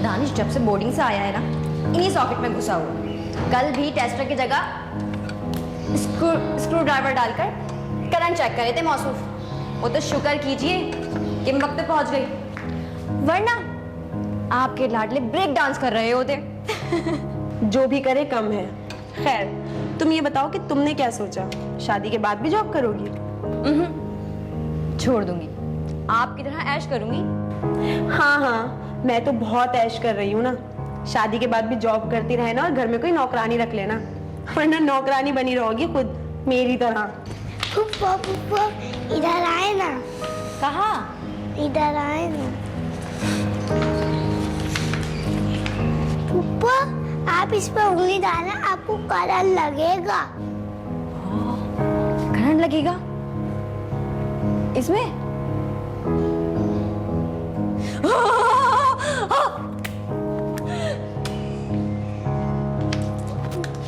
दानिश जब से बोर्डिंग से आया है ना, इन्हीं सॉकेट में घुसा हुआ। कल भी टेस्टर की जगह स्क्रू ड्राइवर डालकर करंट चेक करे थे मौसूफ। वो तो शुक्र कीजिए कि मैं वक्त पे पहुंच गई, वरना आपके लाडले ब्रेक डांस कर रहे होते। जो भी करे कम है। खैर, तुम ये बताओ कि तुमने क्या सोचा, शादी के बाद भी जॉब करोगी? छोड़ दूंगी, आपकी तरह ऐश करूंगी। हाँ हाँ, मैं तो बहुत ऐश कर रही हूँ ना। शादी के बाद भी जॉब करती रहे ना, और घर में कोई नौकरानी रख लेना, वरना नौकरानी बनी रहोगी खुद मेरी तरह। पुप्पा पुप्पा इधर आए ना। कहाँ? इधर आए ना। पुप्पा, आप इस पर उंगली डालना, आपको करंट लगेगा। करंट लगेगा इसमें?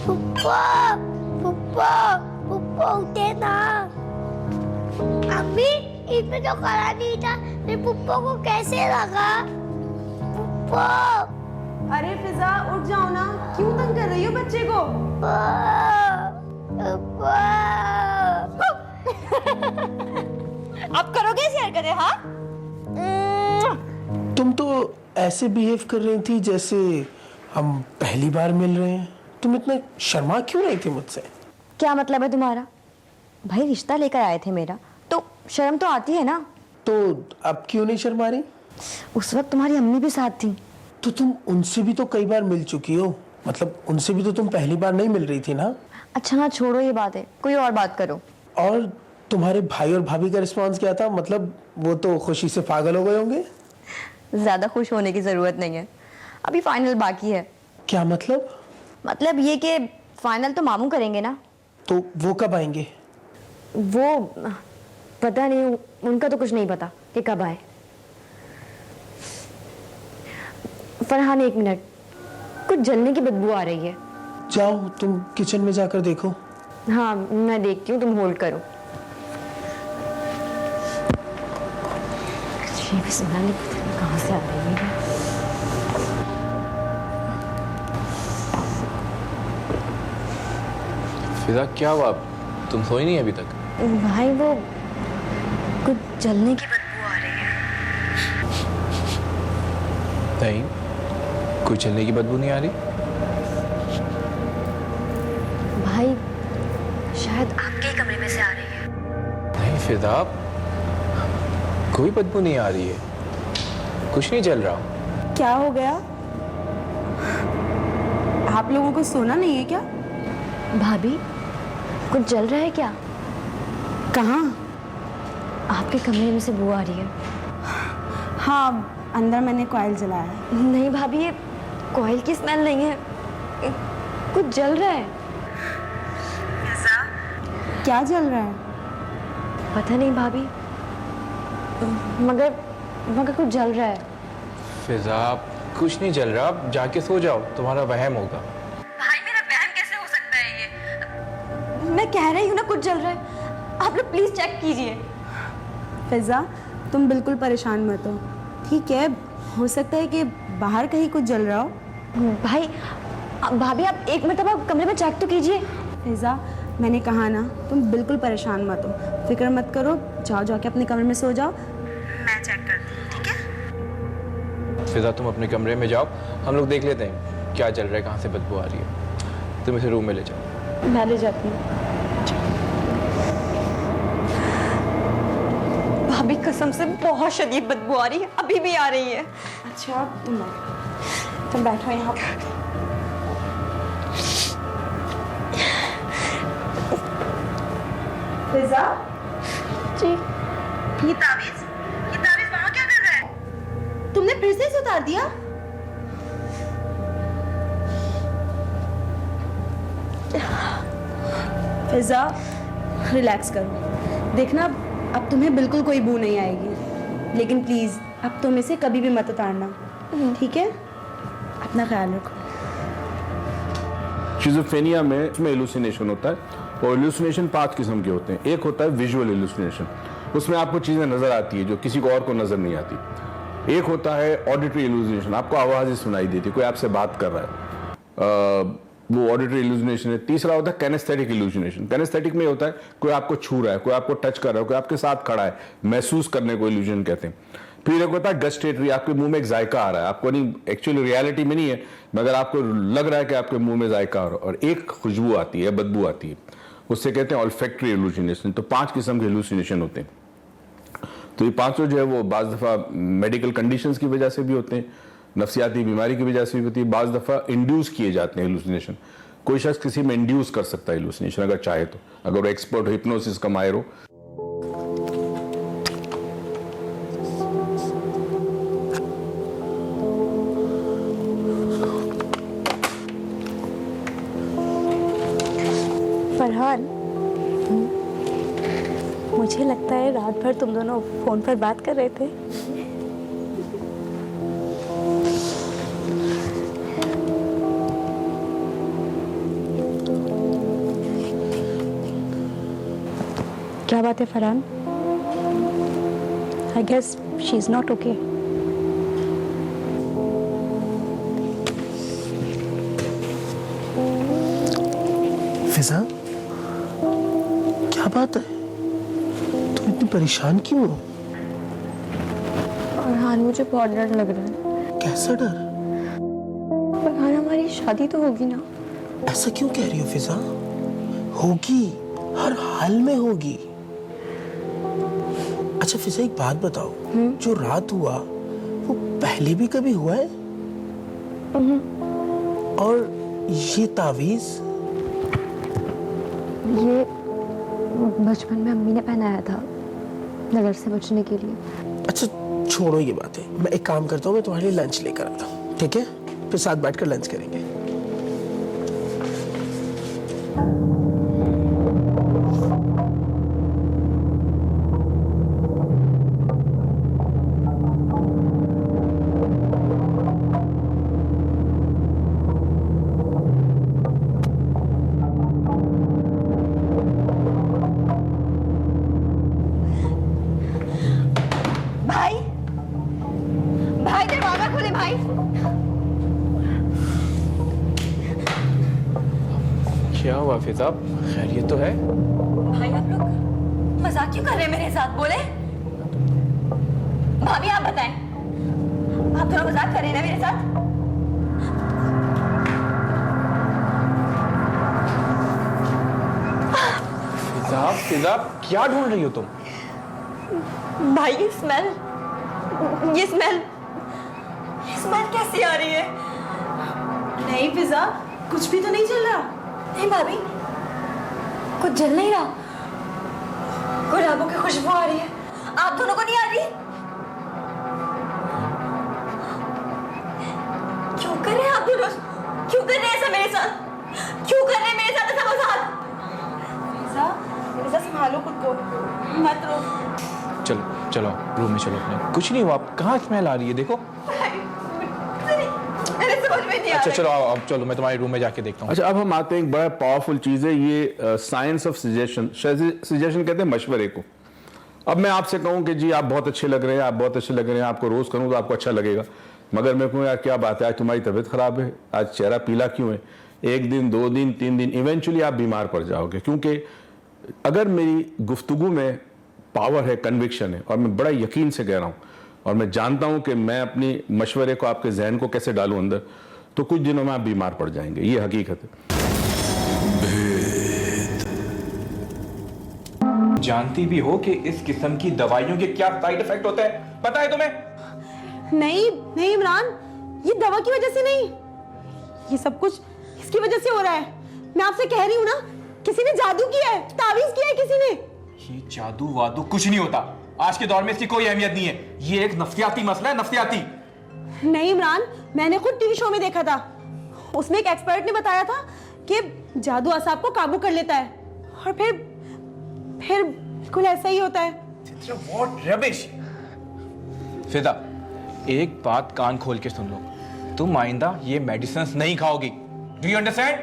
पुप्पा पुप्पा पुप्पा उठे ना। अम्मी, इसमें तो करा नहीं था, फिर पुप्पा को कैसे लगा? पुप्पा अरे फिजा, उठ जाओ ना, क्यों तंग कर रही हो बच्चे को? पुप्पा आप करोगे ऐसी हरकतें? हाँ, तुम तो ऐसे बिहेव कर रही थी जैसे हम पहली बार मिल रहे हैं। तुम इतना शर्मा क्यों रही थी मुझसे? क्या मतलब है तुम्हारा? भाई रिश्ता लेकर आए थे मेरा, तो शर्म तो आती है ना। तो अब क्यों नहीं शर्मा रही? उस वक्त तुम्हारी अम्मी भी साथ थी। तो तुम उनसे भी तो कई बार मिल चुकी हो, मतलब उनसे भी तो तुम पहली बार नहीं मिल रही थी ना। अच्छा ना, छोड़ो ये बात है, कोई और बात करो। और तुम्हारे भाई और भाभी का रिस्पॉन्स क्या था? मतलब वो तो खुशी से पागल हो गए होंगे। ज्यादा खुश होने की जरूरत नहीं है, अभी फाइनल बाकी है। क्या मतलब? मतलब ये कि फाइनल तो मामू करेंगे ना। तो वो कब आएंगे? वो पता नहीं, उनका तो कुछ नहीं पता कि कब आए। फरहान, एक मिनट, कुछ जलने की बदबू आ रही है। जाओ तुम किचन में जाकर देखो। हाँ, मैं देखती हूँ, तुम होल्ड करो। ये भी सुना नहीं, पता नहीं कहाँ से आ रही है। फिजा, क्या हुआ? तुम सोई नहीं अभी तक? भाई वो कुछ जलने की बदबू आ रही है। नहीं, कोई चलने की बदबू नहीं आ रही। भाई शायद आपके ही कमरे में से आ रही है। नहीं फिजा, कोई बदबू नहीं आ रही है, कुछ नहीं जल रहा। क्या हो गया? आप लोगों को सोना नहीं है क्या? भाभी, कुछ जल रहा है क्या? कहाँ? आपके कमरे में से बू आ रही है। हाँ, अंदर मैंने कॉइल जलाया है। नहीं भाभी, ये कॉइल की स्मेल नहीं है, कुछ जल रहा है। क्या जल रहा है? पता नहीं भाभी, मगर कुछ जल रहा है। फिजा, कुछ नहीं जल रहा, जाके सो जाओ, तुम्हारा वहम होगा। भाई मेरा वहम कैसे हो सकता है ये? मैं कह रही हूँ ना कुछ जल रहा है, आप लोग प्लीज चेक कीजिए। फिजा, तुम बिल्कुल परेशान मत हो, ठीक है? हो सकता है कि बाहर कहीं कुछ जल रहा हो। भाई, भाभी आप एक मिनट कमरे में चेक तो कीजिए। फिजा, मैंने कहा ना, तुम बिल्कुल परेशान मत हो, फिक्र मत करो, जाओ जाके अपने कमरे में सो जाओ, मैं चेक करती हूँ, ठीक है? फिजा, तुम अपने कमरे में जाओ, हम लोग देख लेते हैं क्या जल रहा है, कहाँ से बदबू आ रही है। तुम इसे रूम में ले जाओ। मैं ले जाती हूँ। भाभी कसम से बहुत शदीद बदबू आ रही है, अभी भी आ रही है। अच्छा, तुम बैठो यहाँ पर। फिजा जी, ये तावीज़ वहाँ क्या कर रहा है? तुमने फिर से इसे उतार दिया? फिजा, रिलैक्स करो, देखना अब तुम्हें बिल्कुल कोई बू नहीं आएगी, लेकिन प्लीज अब तुम इसे कभी भी मत उतारना, ठीक है? अपना ख्याल रखो। शिज़ोफ्रेनिया में इसमें इलुसिनेशन होता है, और इलुसिनेशन 5 किस्म के होते हैं। एक होता है विजुअल इलुसिनेशन, उसमें आपको चीज़ें नज़र आती है जो किसी को और को नज़र नहीं आती। एक होता है ऑडिटरी इल्यूजिनेशन, आपको आवाज ही सुनाई देती, कोई आपसे बात कर रहा है, वो ऑडिटरी इल्यूजिनेशन है। तीसरा होता है कैनेस्थेटिक इल्यूजिनेशन। कैनेस्थेटिक में होता है कोई आपको छू रहा है, कोई आपको टच कर रहा है, कोई आपके साथ खड़ा है, महसूस करने को इल्यूजन कहते हैं। फिर एक होता है गस्टेटरी, आपके मुंह में एक जायका आ रहा है, आपको नहीं, एक्चुअली रियलिटी में नहीं है, मगर आपको लग रहा है कि आपके मुंह में जायका आ रहा है, और एक खुशबू आती है, बदबू आती है, उससे कहते हैं ऑल्फैक्टरी इल्यूजिनेशन। तो 5 किस्म के इल्यूसिनेशन होते हैं। तो ये 5 जो है वो बाज दफ़ा मेडिकल कंडीशंस की वजह से भी होते हैं, नफ्सियाती बीमारी की वजह से भी होती है, बाज दफ़ा इंड्यूस किए जाते हैं इल्यूसिनेशन। कोई शख्स किसी में इंड्यूस कर सकता है इल्यूसिनेशन अगर चाहे तो, अगर वो एक्सपर्ट हो, हिप्नोसिस का माहिर हो। फरहान, मुझे लगता है रात भर तुम दोनों फोन पर बात कर रहे थे। क्या बात है Farhan? I guess she is not okay. Fiza, क्या बात है? तुम इतनी परेशान क्यों हो? फरहान मुझे बहुत डर लग रहा है। कैसा डर? फरहान हमारी शादी तो होगी ना? ऐसा क्यों कह रही हो फिजा? होगी, हर हाल में होगी। अच्छा फिजा, एक बात बताओ, जो रात हुआ वो पहले भी कभी हुआ है? और ये तावीज? ये बचपन में अम्मी ने पहनाया था नजर से बचने के लिए। अच्छा छोड़ो ये बातें, मैं एक काम करता हूँ, मैं तुम्हारे लिए लंच लेकर आता हूँ, ठीक है? फिर साथ बैठकर लंच करेंगे। भाई, भाई दरवाजा खोले भाई। क्या हुआ फिजा, खैरियत तो है? भाई आप लोग मजाक क्यों कर रहे हैं मेरे साथ? बोले भाभी, आप बताएं, आप थोड़ा मजाक कर रहे हैं ना मेरे साथ? फिजा, फिजा, क्या ढूंढ रही हो तुम? भाई ये स्मेल कैसी आ रही है? नहीं फिजा, कुछ भी तो नहीं चल रहा। नहीं भाभी, कुछ जल नहीं रहा, गुलाबों की खुशबू आ रही है। आप दोनों को नहीं आ रही? क्यों कर रहे हैं आप दोनों? क्यों कर रहे हैं ऐसा मेरे साथ? क्यों कर रहे हैं मेरे साथ ऐसा मजाक? फिजा संभालो खुद को, मत रो। चलो चलो रूम में चलो अपने। कुछ नहीं हुआ, कहाँ स्मेल आ रही है? देखो। मेरे समझ में नहीं आ अच्छा रहा। चलो अब चलो, मैं तुम्हारे रूम में जाके देखता हूँ। अच्छा, अब हम आते हैं, एक बड़ा पावरफुल चीज़ है ये साइंस ऑफ सजेशन। सजेशन कहते हैं मशवरे को। अब मैं आपसे कहूँ कि जी आप बहुत अच्छे लग रहे हैं, आप बहुत अच्छे लग रहे हैं, आपको रोज़ करूँ तो आपको अच्छा लगेगा, मगर मैं कहूँ यार क्या बात है, आज तुम्हारी तबीयत ख़राब है, आज चेहरा पीला क्यों है? 1 दिन 2 दिन 3 दिन इवेंचुअली आप बीमार पड़ जाओगे। क्योंकि अगर मेरी गुफ्तगू में पावर है, कन्विक्शन है, और मैं बड़ा यकीन से कह रहा हूँ, और मैं जानता हूँ कि मैं अपनी मशवरे को आपके जहन को कैसे डालूँ अंदर, तो कुछ दिनों में आप बीमार पड़ जाएंगे। ये हकीकत है। जानती भी हो कि इस किस्म की दवाइयों के क्या साइड इफेक्ट होते हैं, पता है तुम्हें? नहीं नहीं इमरान, ये दवा की वजह से नहीं, ये सब कुछ इसकी वजह से हो रहा है। मैं आपसे कह रही हूँ ना, किसी ने जादू किया है, तावीज किया है किसी ने। ये जादू वादू कुछ नहीं होता, आज के दौर में इसकी कोई अहमियत नहीं है। ये एक नफ्सियाती मसला है, नफ्सियाती। नहीं इमरान, मैंने खुद टीवी शो में देखा था, उसमें एक एक्सपर्ट ने बताया था कि जादू असाब को काबू कर लेता है, और फिर बिल्कुल ऐसा ही होता है। What rubbish! फिदा, एक बात कान खोल के सुन लो, तुम आइंदा ये मेडिसिन नहीं खाओगी। Do you understand?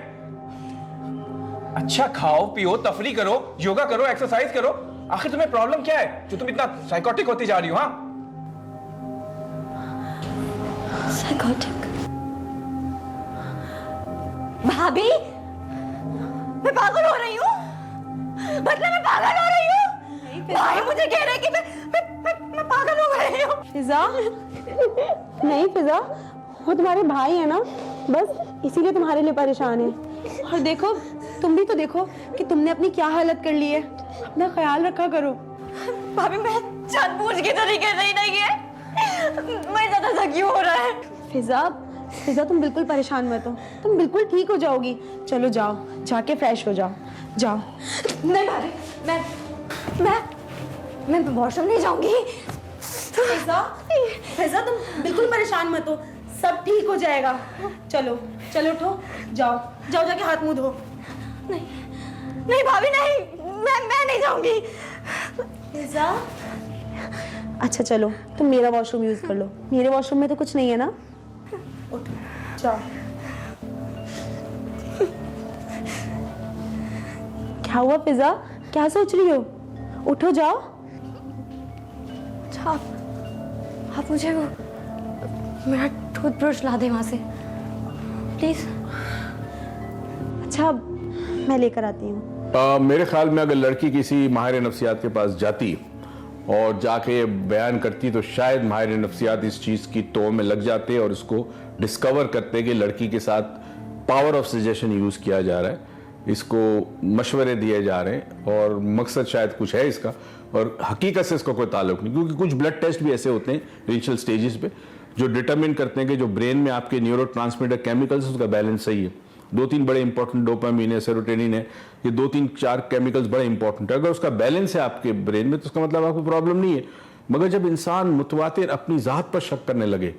अच्छा खाओ पियो, तफरी करो, योगा करो, एक्सरसाइज करो। आखिर तुम्हें प्रॉब्लम क्या है जो तुम इतना साइकोटिक होती जा रही हो? हाँ साइकोटिक। भाभी, मैं पागल हो रही हूँ। मतलब मैं पागल हो रही हूँ। भाई मुझे कह रहे हैं कि मैं पागल हो गई हूँ। फिजा, नहीं फिजा, वो तुम्हारे भाई है ना, बस इसीलिए तुम्हारे लिए परेशान है। और देखो, तुम भी तो देखो कि तुमने अपनी क्या हालत कर ली है। अपना ख्याल रखा करो। भाभी मैं जानबूझ के तो नहीं कर रही, नहीं है। मैं ज्यादा सा क्यों हो रहा है? फिजा, फिजा तुम बिल्कुल परेशान मत हो, तुम बिल्कुल ठीक हो जाओगी। चलो जाओ, जाके फ्रेश हो जाओ, जाओ। नहीं भाभी, मैं वॉशरूम नहीं जाऊंगी। फिजा, फिजा तुम बिल्कुल परेशान मत हो, सब ठीक हो जाएगा। चलो चलो उठो, जाओ जाओ, जाके हाथ मुंह धो। नहीं भाभी नहीं, मैं नहीं जाऊंगी। फिजा, अच्छा चलो तुम मेरा वॉशरूम यूज कर लो, मेरे वॉशरूम में तो कुछ नहीं है ना। उठो, जाओ। क्या हुआ फिजा, क्या सोच रही हो? उठो, जाओ। अच्छा आप मुझे वो मेरा टूथब्रश ला दे वहां से प्लीज। अच्छा मैं लेकर आती हूँ। मेरे ख्याल में अगर लड़की किसी माहिर नफ्सियात के पास जाती और जाके बयान करती तो शायद माहिर नफ्सियात इस चीज़ की तौर में लग जाते और इसको डिस्कवर करते कि लड़की के साथ पावर ऑफ सजेशन यूज़ किया जा रहा है, इसको मशवरे दिए जा रहे हैं और मकसद शायद कुछ है इसका और हकीकत से इसका कोई ताल्लुक नहीं। क्योंकि कुछ ब्लड टेस्ट भी ऐसे होते हैं इनिशियल स्टेजेस पे जो डिटरमिन करते हैं कि जो ब्रेन में आपके न्यूरोट्रांसमीटर केमिकल्स उसका बैलेंस सही है। 2-3 बड़े इंपॉर्टेंट, डोपामिन है, सेरोटोनिन है, ये 2-3-4 केमिकल्स बड़े इंपॉर्टेंट है। अगर उसका बैलेंस है आपके ब्रेन में तो उसका मतलब आपको प्रॉब्लम नहीं है। मगर जब इंसान मुतवातिर अपनी ज़ात पर शक करने लगे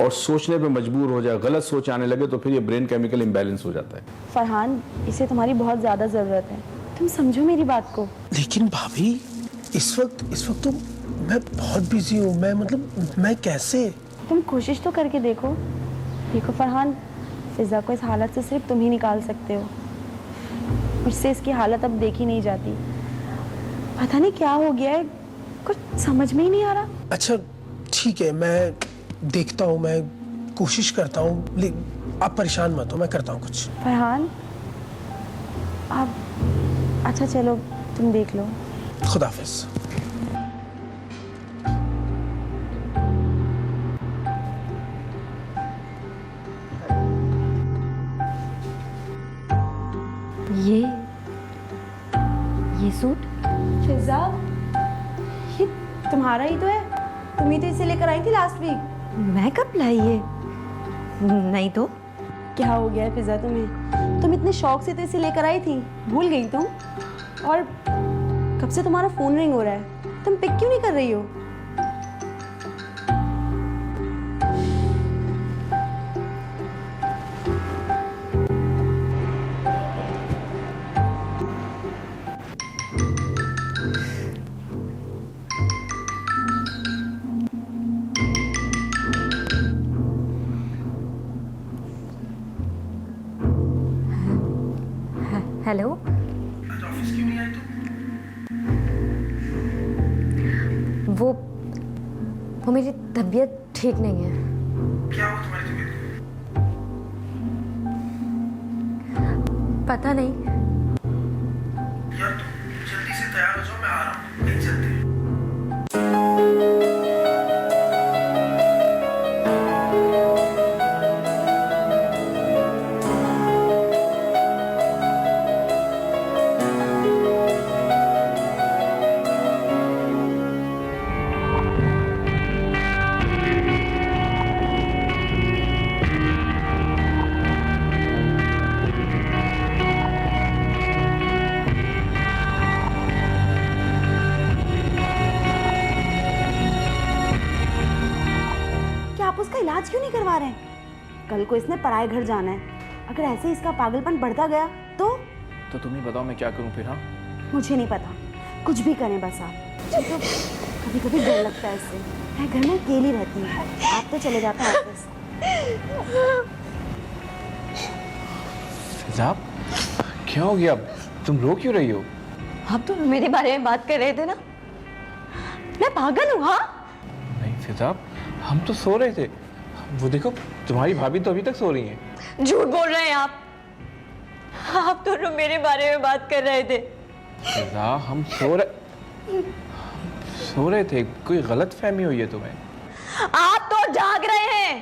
और सोचने पे मजबूर हो जाए, गलत सोच आने लगे, तो फिर ये ब्रेन केमिकल इम्बैलेंस हो जाता है। फरहान, इसे तुम्हारी बहुत ज़्यादा ज़रूरत है, तुम समझो मेरी बात को। लेकिन भाभी इस वक्त तो मैं बहुत बिजी हूँ। मैं कैसे? तुम कोशिश तो करके देखो। देखो फरहान, फिजा को इस हालत से सिर्फ तुम ही निकाल सकते हो, मुझसे इसकी हालत अब देखी नहीं जाती। पता नहीं क्या हो गया है, कुछ समझ में ही नहीं आ रहा। अच्छा ठीक है, मैं देखता हूँ, मैं कोशिश करता हूँ, लेकिन आप परेशान मत हो, मैं करता हूँ कुछ। फरहान आप, अच्छा चलो तुम देख लो। खुदाफिज। ये सूट फिजा, ये तुम्हारा ही तो है, तुम ही तो इसे लेकर आई थी लास्ट वीक। मैं कब लाई ये? नहीं तो। क्या हो गया है फिजा तुम्हें? तुम इतने शौक से तो इसे लेकर आई थी, भूल गई तुम? और कब से तुम्हारा फोन रिंग हो रहा है, तुम पिक क्यों नहीं कर रही हो? हेलो। ऑफिस क्यों नहीं आई तुम? वो मेरी तबीयत ठीक नहीं है। क्या हुआ तुम्हारी तबीयत? पता नहीं। यार तुम जल्दी से तैयार हो जाओ, मैं आ रहा हूँ, नहीं चलते। उसका इलाज क्यों नहीं करवा रहे हैं? कल को इसने पराए घर जाना है, अगर ऐसे इसका पागलपन बढ़ता गया तो तुम ही बताओ मैं क्या करूं फिर। हाँ मुझे नहीं पता, कुछ भी करें बस आप। तो कभी कभी डर लगता है इससे, मैं घर में अकेली रहती हूँ, आप तो चले जाते हैं ऑफिस। फिजा, क्या हो गया? तुम रो क्यों रही हो? आप तो मेरे बारे में बात कर रहे थे ना, मैं पागल हूँ? हाँ नहीं फिजा, हम तो सो रहे थे। वो देखो, तुम्हारी भाभी तो अभी तक सो रही हैं। झूठ बोल रहे हैं आप दोनों मेरे बारे में बात कर रहे थे। फिजा, हम सो रहे थे। कोई गलत फहमी हुई है तुम्हें? आप तो जाग रहे हैं।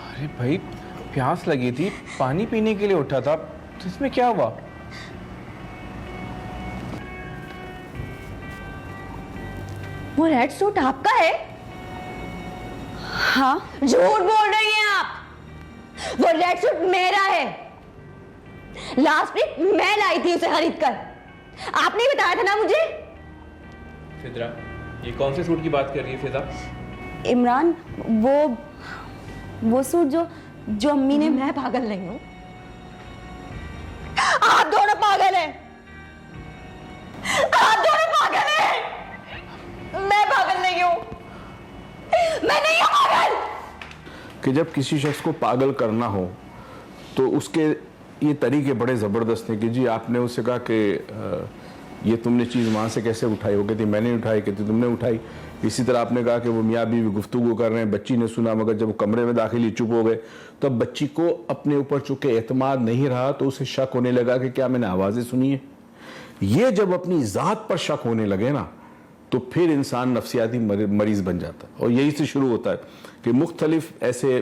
अरे भाई, प्यास लगी थी, पानी पीने के लिए उठा था, तो इसमें क्या हुआ? वो रेड सूट आपका है? हाँ, झूठ बोल रही हैं आप। वो रेड सूट मेरा है। लास्ट वीक मैं लाई थी उसे खरीद कर। आपने ही बताया था ना मुझे। फिजा, ये कौन से सूट की बात कर रही है फिजा? इमरान, वो सूट जो अम्मी ने। मैं पागल नहीं हूं, आप दोनों पागल हैं। आप दोनों पागल हैं। मैं पागल नहीं हूं। मैं नहीं हूं पागल। कि जब किसी शख्स को पागल करना हो तो उसके ये तरीके बड़े ज़बरदस्त हैं कि जी आपने उससे कहा कि ये तुमने चीज़ वहाँ से कैसे उठाई? हो कहती मैंने उठाई, कहती तुमने उठाई। इसी तरह आपने कहा कि वो मियाँ बीवी गुफ्तगू कर रहे हैं, बच्ची ने सुना, मगर जब वो कमरे में दाखिल ही चुप हो गए तो अब बच्ची को अपने ऊपर चूंकि एतमाद नहीं रहा तो उसे शक होने लगा कि क्या मैंने आवाज़ें सुनी है। ये जब अपनी ज़ात पर शक होने लगे ना तो फिर इंसान नफ्सियाती मरीज़ बन जाता है। और यही से शुरू होता है कि मुख्तलिफ ऐसे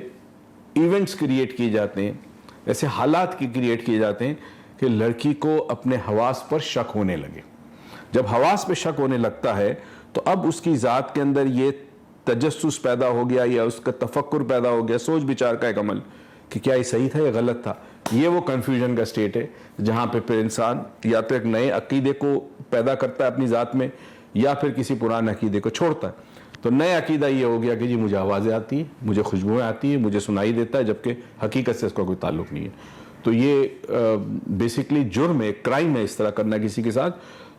इवेंट्स क्रिएट किए जाते हैं, ऐसे हालात की क्रिएट किए जाते हैं कि लड़की को अपने हवास पर शक होने लगे। जब हवास पे शक होने लगता है तो अब उसकी ज़ात के अंदर ये तजस्सुस पैदा हो गया या उसका तफक्कुर पैदा हो गया, सोच विचार का एक अमल कि क्या ये सही था या गलत था। ये वो कन्फ्यूजन का स्टेट है जहाँ पे फिर इंसान या तो एक नए अकीदे को पैदा करता है अपनी ज़ात में या फिर किसी पुराने अकीदे को छोड़ता है। तो नया अकीदा ये हो गया कि जी मुझे आवाज़ें आती हैं, मुझे खुशबुएँ आती हैं, मुझे सुनाई देता है, जबकि हकीकत से इसका कोई ताल्लुक़ नहीं है। तो ये बेसिकली जुर्म है, क्राइम है इस तरह करना किसी के साथ,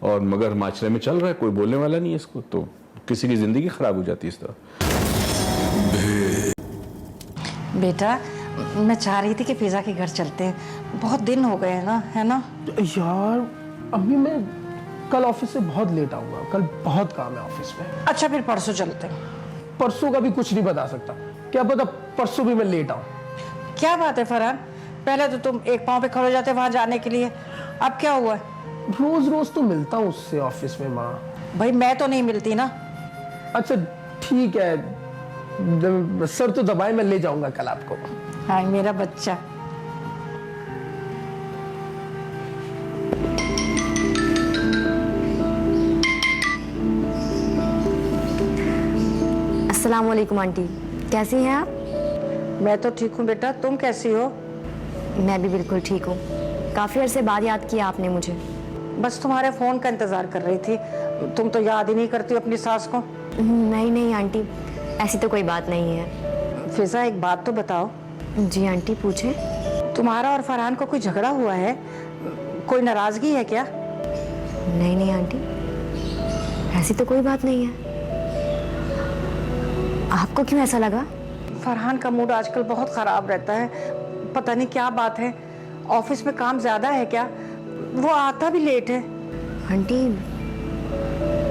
और मगर माशरे में चल रहा है, कोई बोलने वाला नहीं है इसको, तो किसी की ज़िंदगी ख़राब हो जाती है इस तरह। बेटा, मैं चाह रही थी कि फिजा के घर चलते हैं, बहुत दिन हो गए हैं ना, है ना? यार अम्मी, मैं कल ऑफिस से बहुत लेट आऊंगा, कल बहुत काम है ऑफिस में। अच्छा, फिर परसों चलते हैं। परसों का भी कुछ नहीं बता सकता, क्या पता परसों भी मैं लेट आऊं। क्या बात है फरहान, पहले तो तुम एक पाँव पे खड़े हो जाते वहां जाने के लिए, अब क्या हुआ है? रोज रोज तो मिलता हूँ उससे ऑफिस में माँ। भाई मैं तो नहीं मिलती ना। अच्छा ठीक है, सर तो दबाए, मैं ले जाऊंगा कल आपको। हाँ मेरा बच्चा। अस्सलाम वालेकुम आंटी, कैसी हैं आप? मैं तो ठीक हूँ बेटा, तुम कैसी हो? मैं भी बिल्कुल ठीक हूँ। काफ़ी अरसे बाद याद किया आपने मुझे। बस तुम्हारे फ़ोन का इंतज़ार कर रही थी, तुम तो याद ही नहीं करती अपनी सास को। नहीं नहीं आंटी, ऐसी तो कोई बात नहीं है। फिजा, एक बात तो बताओ। जी आंटी, पूछे। तुम्हारा और फरहान को कोई झगड़ा हुआ है? कोई नाराज़गी है क्या? नहीं नहीं आंटी, ऐसी तो कोई बात नहीं है। आपको क्यों ऐसा लगा? फरहान का मूड आजकल बहुत ख़राब रहता है, पता नहीं क्या बात है। ऑफिस में काम ज़्यादा है क्या? वो आता भी लेट है। आंटी,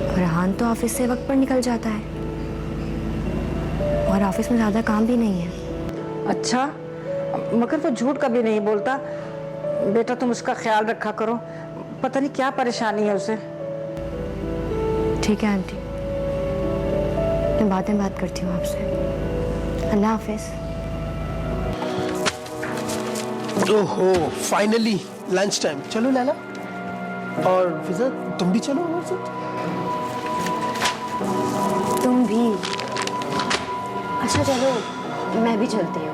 फरहान तो ऑफिस से वक्त पर निकल जाता है और ऑफिस में ज़्यादा काम भी नहीं है। अच्छा, मगर वो झूठ कभी नहीं बोलता। बेटा तुम उसका ख्याल रखा करो, पता नहीं क्या परेशानी है उसे। ठीक है आंटी, मैं बाद में बात करती हूँ आपसे। अल्लाह हाफिज। ओहो, फाइनली लंच टाइम। चलो लैला, और फिजा तुम भी चलो हमारे साथ। तुम भी? अच्छा चलो, मैं भी चलती हूँ।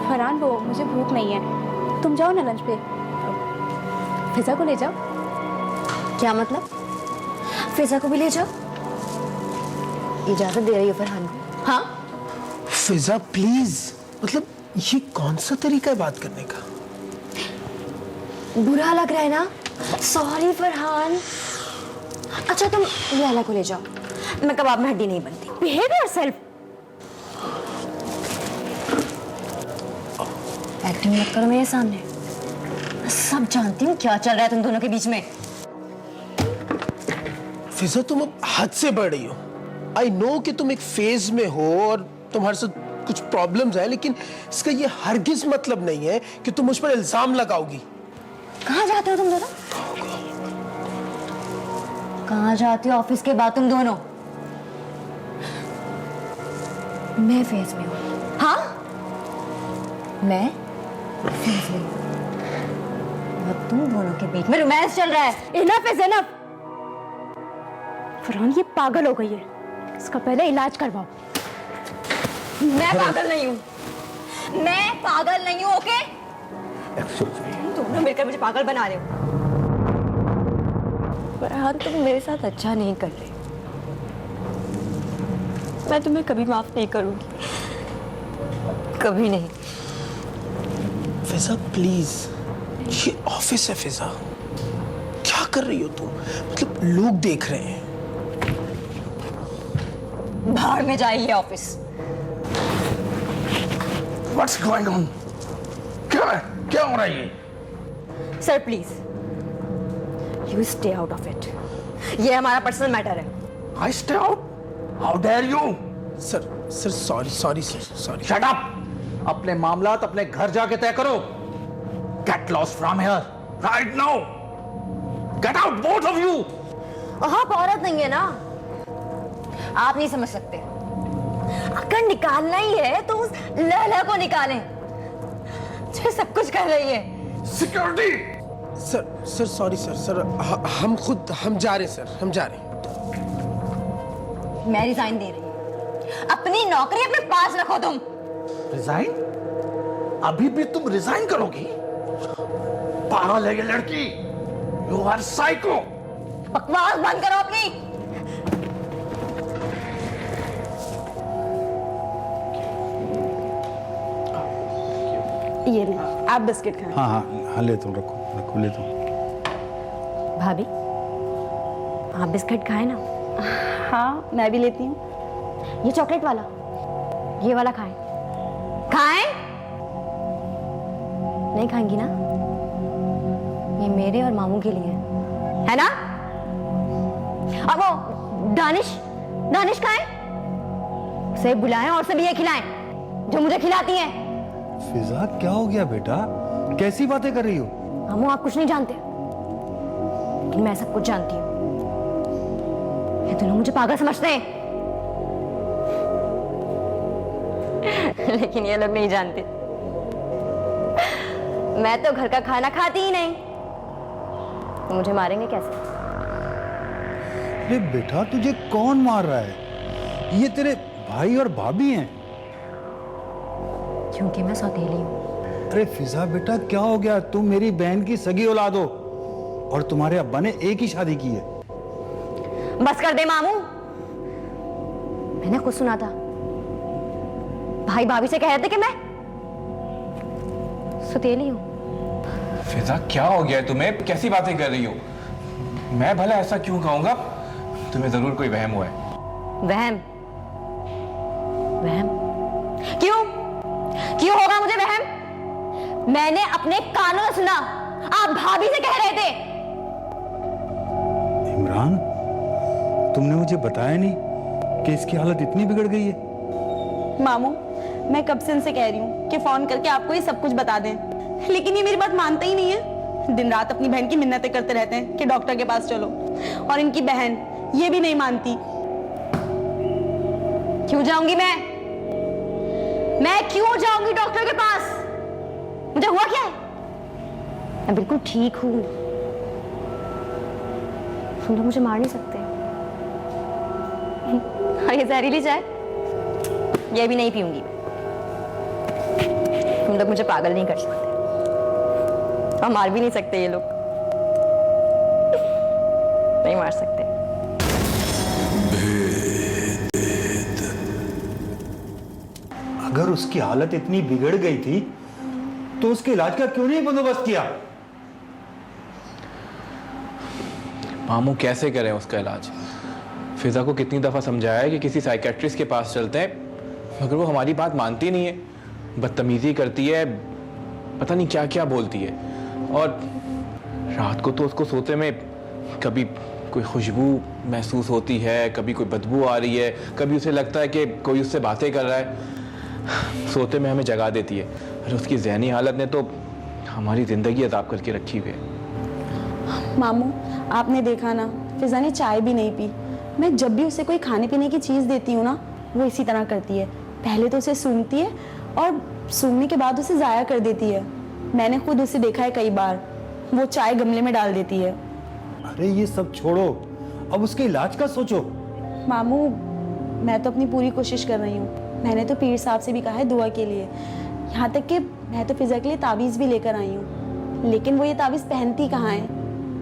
फरहान, वो मुझे भूख नहीं है, तुम जाओ ना लंच पे, फिजा को ले जाओ। क्या मतलब? फिजा को भी ले जाओ? इजाजत दे रही हो फरहान को? हाँ। फिजा प्लीज, मतलब ये कौन सा तरीका है बात करने का? बुरा लग रहा है ना? सॉरी फरहान। अच्छा तुम लैला को ले जाओ, मैं कबाब में हड्डी नहीं बनती। Behave yourself. एक्टिंग मत करो मेरे सामने, मैं सब जानती हूँ क्या चल रहा है तुम दोनों के बीच में। फिजा तुम अब हद से बढ़ रही हो। आई नो कि तुम एक फेज में हो और तुम्हारे साथ कुछ प्रॉब्लम्स हैं, लेकिन इसका ये हरगिज मतलब नहीं है कि तुम मुझ पर इल्जाम लगाओगी। कहाँ जाते हो तुम दोनों? कहाँ जाते हो ऑफिस के बाद तुम दोनों? मैं फेज में हूँ। हाँ, मैं फेज में हूँ और तुम दोनों के बीच में रोमांस चल रहा है। Enough is enough. फरहान ये पागल हो गई है, इसका पहले इलाज करवाओ। मैं पागल नहीं हूँ, मैं पागल नहीं हूँ, ओके? तुम दोनों मिलकर मुझे पागल बना रहे हो। फरहान, तुम मेरे साथ अच्छा नहीं कर रहे। मैं तुम्हें कभी माफ नहीं करूंगी, कभी नहीं। फिजा प्लीज, ये ऑफिस है फिजा, क्या कर रही हो तुम? मतलब लोग देख रहे हैं। बाहर में जाइए ऑफिस। What's going on? क्या है? क्या हो रहा है ये? Sir please, you stay out of it. ये हमारा पर्सनल मैटर है। I stay out? How dare you? Sir sorry sir, sorry. Shut up! अपने मामलात अपने घर जाके तय करो। Get lost from here right now. Get out, both of you. आप औरत नहीं है ना, आप नहीं समझ सकते। अगर निकालना ही है तो उस लैला को निकालें जो सब कुछ कर रही है। Security! सर सॉरी सर, हम जा रहे हैं सर, हम जा रहे हैं। मैं रिजाइन दे रही हूँ। अपनी नौकरी अपने पास रखो तुम। Resign? अभी भी तुम रिजाइन करोगी? पागल है ये लड़की। You are psycho. बकवास बंद करो अपनी। ये ले, आप बिस्किट खाएं। हाँ लेता हूँ, रखो लेता हूँ। भाभी, आप बिस्किट खाए ना? हाँ मैं भी लेती हूँ। ये चॉकलेट वाला, ये वाला खाएं। खाएं? नहीं खाएंगी ना? ये मेरे और मामू के लिए है ना? अब वो दानिश खाएं, उसे बुलाएं और सभी ये खिलाएं जो मुझे खिलाती हैं। फिजा क्या हो गया बेटा, कैसी बातें कर रही हो? मामू, आप कुछ नहीं जानते, लेकिन मैं सब कुछ जानती हूँ। ये दोनों मुझे पागल समझते हैं, लेकिन ये लोग नहीं जानते मैं तो घर का खाना खाती ही नहीं। तो मुझे मारेंगे कैसे? अरे बेटा तुझे कौन मार रहा है? ये तेरे भाई और भाभी हैं। क्योंकि मैं सौतेली हूँ। अरे फिजा बेटा क्या हो गया, तुम मेरी बहन की सगी औलाद हो और तुम्हारे अब्बा ने एक ही शादी की है। बस कर दे मामू, मैंने खुद सुना था। भाई भाभी से कह रहे थे कि मैं सौतेली हूँ। फिजा क्या हो गया तुम्हें, कैसी बातें कर रही हो? मैं भला ऐसा क्यों कहूंगा? तुम्हें जरूर कोई वहम हुआ है। वहम? वहम क्यों होगा मुझे वहम? मैंने अपने कानों से सुना, आप भाभी से कह रहे थे। इमरान, तुमने मुझे बताया नहीं कि इसकी हालत इतनी बिगड़ गई है। मामू, मैं कब से इनसे कह रही हूँ कि फोन करके आपको ये सब कुछ बता दें, लेकिन ये मेरी बात मानते ही नहीं है। दिन रात अपनी बहन की मिन्नतें करते रहते हैं कि डॉक्टर के पास चलो, और इनकी बहन ये भी नहीं मानती। क्यों जाऊंगी मैं क्यों जाऊंगी डॉक्टर के पास? मुझे हुआ क्या है? मैं बिल्कुल ठीक हूं। तुम लोग मुझे मार नहीं सकते। और ये जहरीली चाय, ये भी नहीं पीऊंगी। तुम लोग मुझे पागल नहीं कर सकते और मार भी नहीं सकते। ये लोग नहीं मार सकते। अगर उसकी हालत इतनी बिगड़ गई थी तो उसके इलाज का क्यों नहीं बंदोबस्त किया? मामू कैसे करें उसका इलाज? फिजा को कितनी दफा समझाया है कि किसी साइकेट्रिस्ट के पास चलते हैं, मगर वो हमारी बात मानती नहीं है, बदतमीजी करती है, पता नहीं क्या क्या बोलती है। और रात को तो उसको सोते में कभी कोई खुशबू महसूस होती है, कभी कोई बदबू आ रही है, कभी उसे लगता है कि कोई उससे बातें कर रहा है। सोते में हमें जगा देती है। अरे उसकी जहनी हालत ने तो हमारी ज़िंदगी अज़ाब करके रखी हुई है। मामू, आपने देखा ना, फिजा ने चाय भी नहीं पी। मैं जब भी उसे कोई खाने पीने की चीज़ देती हूँ ना, वो इसी तरह करती है। पहले तो उसे सूंघती है और सूंघने के बाद उसे ज़ाया कर देती है। मैंने खुद उसे देखा है कई बार, वो चाय गमले में डाल देती है। अरे ये सब छोड़ो, अब उसके इलाज का सोचो। मामू, मैं तो अपनी पूरी कोशिश कर रही हूँ। मैंने तो पीर साहब से भी कहा है दुआ के लिए। यहाँ तक कि मैं तो फिजा के लिए ताबीज़ भी लेकर आई हूँ, लेकिन वो ये ताबीज़ पहनती कहाँ है।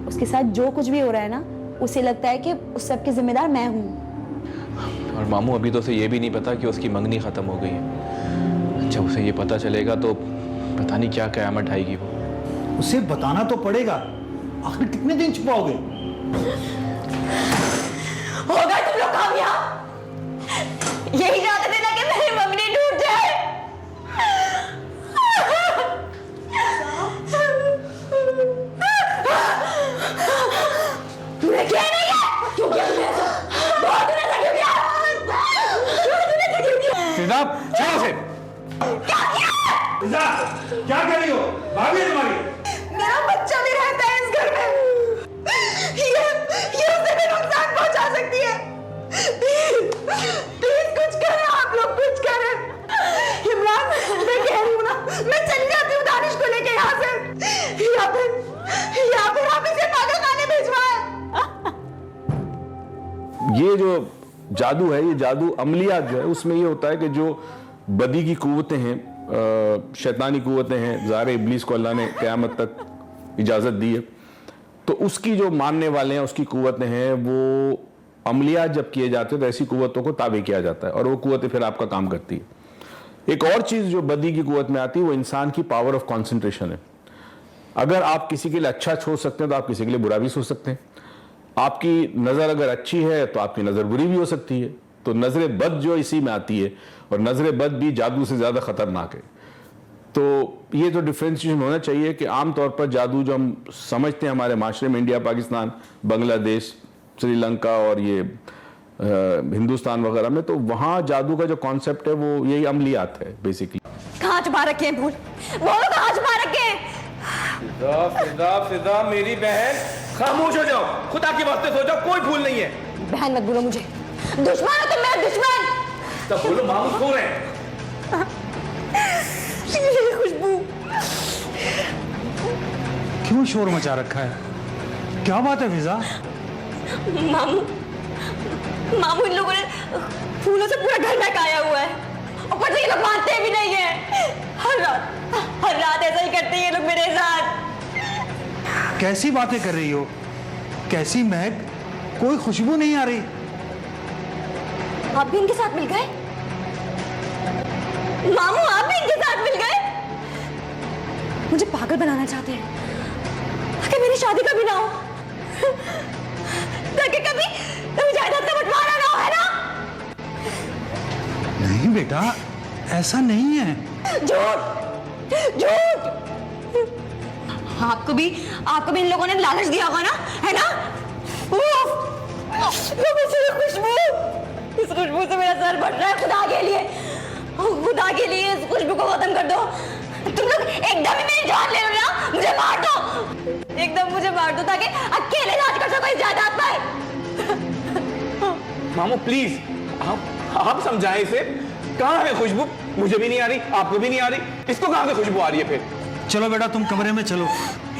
उसके साथ जो कुछ भी हो रहा है ना, उसे लगता है कि उस सब की जिम्मेदार मैं हूँ। और मामू, अभी तो उसे ये भी नहीं पता कि उसकी मंगनी ख़त्म हो गई है। जब उसे ये पता चलेगा तो पता नहीं क्या क़यामत आएगी वो। उसे बताना तो पड़ेगा, आखिर कितने दिन छुपाओगे? हो गए तुम लोग कामयाब। यही चाहते थे ना कि मेरी मंगनी टूट जाए। तूने किया नहीं है? क्यों किया तूने ऐसा? बहुत तूने ऐसा क्यों किया? तूने ऐसा क्यों किया? फिजा, छोड़ो उसे। क्या किया? फिजा, क्या कर रही हो? भाभी है तुम्हारी। मेरा बच्चा भी रहता है इस घर में। ये उसे भी नुकसान पहुंचा सकती है। प्लीज कुछ करें आप लोग, कुछ करें। इमरान, मैं कह रही हूँ ना, मैं चली जाती हूँ दानिश को लेके यहाँ से, या फिर आप इसे पागलखाने भिजवाएं। ये जो जादू है, ये जादू अमलियात जो है, उसमें ये होता है कि जो बदी की कुव्वतें हैं, शैतानी कुव्वतें हैं, ज़ाहिर इब्लीस को अल्लाह ने क़यामत तक इजाज़त दी है, तो उसकी जो मानने वाले हैं, उसकी कुव्वतें हैं, वो अमलियात जब किए जाते हैं तो ऐसी कुव्वतों को ताबे किया जाता है और वो कुव्वतें फिर आपका काम करती है। एक और चीज़ जो बदी की कुव्वत में आती है वो इंसान की पावर ऑफ कॉन्सेंट्रेशन है। अगर आप किसी के लिए अच्छा सोच सकते हैं तो आप किसी के लिए बुरा भी सोच सकते हैं। आपकी नज़र अगर अच्छी है तो आपकी नज़र बुरी भी हो सकती है। तो नज़र बद जो इसी में आती है, और नज़र बद भी जादू से ज़्यादा ख़तरनाक है। तो ये तो डिफ्रेंशिएशन होना चाहिए कि आम तौर पर जादू जो हम समझते हैं हमारे माशरे में, इंडिया, पाकिस्तान, बांग्लादेश, श्रीलंका और ये हिंदुस्तान वगैरह में, तो वहाँ जादू का जो कॉन्सेप्ट है वो यही अमलियात है बेसिकली। कहाँ छुपा रखे हैं? बोलो कहाँ छुपा रखे हैं? फिजा, फिजा, फिजा, मेरी बहन, खामोश हो जाओ। खुदा के वास्ते सो जाओ, कोई भूल नहीं है। बहन मत बोलो मुझे, दुश्मन हो तुम, मेरा दुश्मन। तब बोलो मामू सो रहे हैं। ये खुशबू। क्यों शोर मचा रखा है? क्या बात है फिजा? मामू, इन लोगों ने फूलों से पूरा घर महकाया हुआ है। ऊपर से ये लोग मानते भी नहीं है। हर रात ऐसा ही करते हैं ये लोग मेरे साथ। कैसी बातें कर रही हो? कैसी महक? कोई खुशबू नहीं आ रही। आप भी इनके साथ मिल गए? मामू, आप भी इनके साथ मिल गए? मुझे पागल बनाना चाहते हैं ताकि मेरी शादी कभी ना हो, ताकि कभी जायदाद का बंटवारा ना हो, है ना? नहीं बेटा, ऐसा नहीं है। झूठ, झूठ। आपको भी इन लोगों ने लालच दिया होगा ना, है ना? खुशबू, इस खुशबू से मेरा सर बढ़ रहा है। खुदा के लिए इस खुशबू को खत्म कर दो। तुम लोग एकदम ही मेरी जान ले लो ना, मुझे मार दो, एकदम मुझे मार दो ताकि अकेले राज कर सको इस जायदाद पर। मामू प्लीज, आप समझाएं इसे। कहाँ है खुशबू? मुझे भी नहीं आ रही, आपको भी नहीं आ रही, इसको कहाँ से खुशबू आ रही है फिर? चलो बेटा, तुम कमरे में चलो।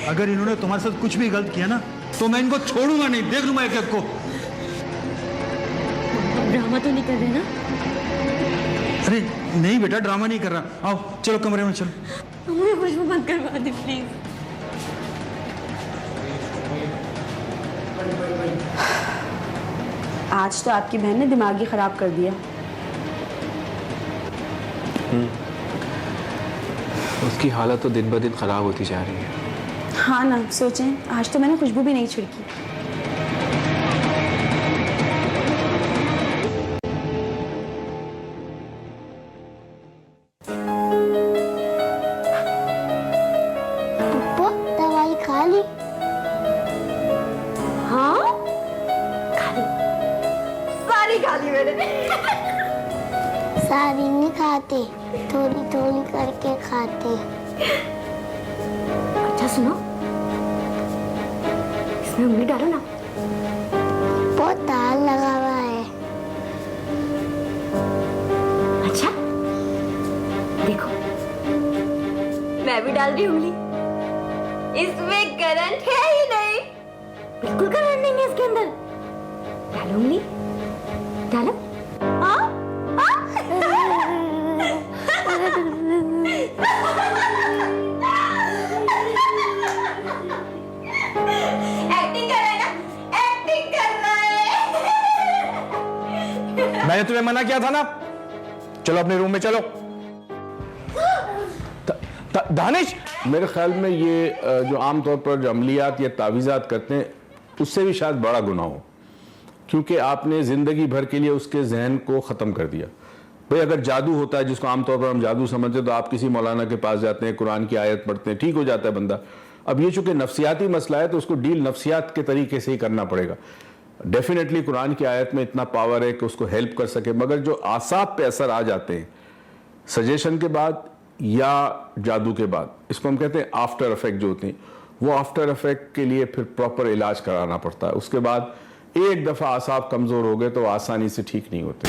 अगर इन्होंने तुम्हारे साथ कुछ भी गलत किया ना तो मैं इनको छोड़ूंगा नहीं। देख लूंगा एक एक को। ड्रामा तो नहीं कर रहे ना? अरे नहीं बेटा, ड्रामा नहीं कर रहा। आओ चलो कमरे में चलो। मुझे खुशबू बंद करवा दे प्लीज। आज तो आपकी बहन ने दिमाग ही खराब कर दिया। उसकी हालत तो दिन ब दिन खराब होती जा रही है। हाँ ना, सोचें, आज तो मैंने खुशबू भी नहीं छिड़की। पप्पा, दवाई खा ली? हाँ, सारी नहीं खाते, थोड़ी थोड़ी करके खाते। अच्छा सुनो, इसमें उंगली डालो ना। बहुत दाल लगा हुआ है। अच्छा देखो, मैं भी डाल रही हूँ उंगली। इसमें करंट है ही नहीं, बिल्कुल करंट नहीं है इसके अंदर। डालो उंगली, डालो। हाँ एक्टिंग कर रहा है ना, एक्टिंग कर रहा है। मैंने तुम्हें मना किया था ना, चलो अपने रूम में चलो। दानिश, मेरे ख्याल में ये जो आमतौर पर जो अमलियात या तावीज़ात करते हैं उससे भी शायद बड़ा गुनाह हो, क्योंकि आपने ज़िंदगी भर के लिए उसके जहन को ख़त्म कर दिया। भाई अगर जादू होता है, जिसको आमतौर पर हम जादू समझते हैं, तो आप किसी मौलाना के पास जाते हैं, कुरान की आयत पढ़ते हैं, ठीक हो जाता है बंदा। अब ये चूंकि नफ्सियाती मसला है तो उसको डील नफ्सियात के तरीके से ही करना पड़ेगा। डेफिनेटली कुरान की आयत में इतना पावर है कि उसको हेल्प कर सके, मगर जो आसाब पे असर आ जाते हैं सजेशन के बाद या जादू के बाद, इसको हम कहते हैं आफ्टर इफेक्ट जो होते हैं, वो आफ्टर इफेक्ट के लिए फिर प्रॉपर इलाज कराना पड़ता है। उसके बाद एक दफ़ा आसाब कमज़ोर हो गए तो आसानी से ठीक नहीं होते।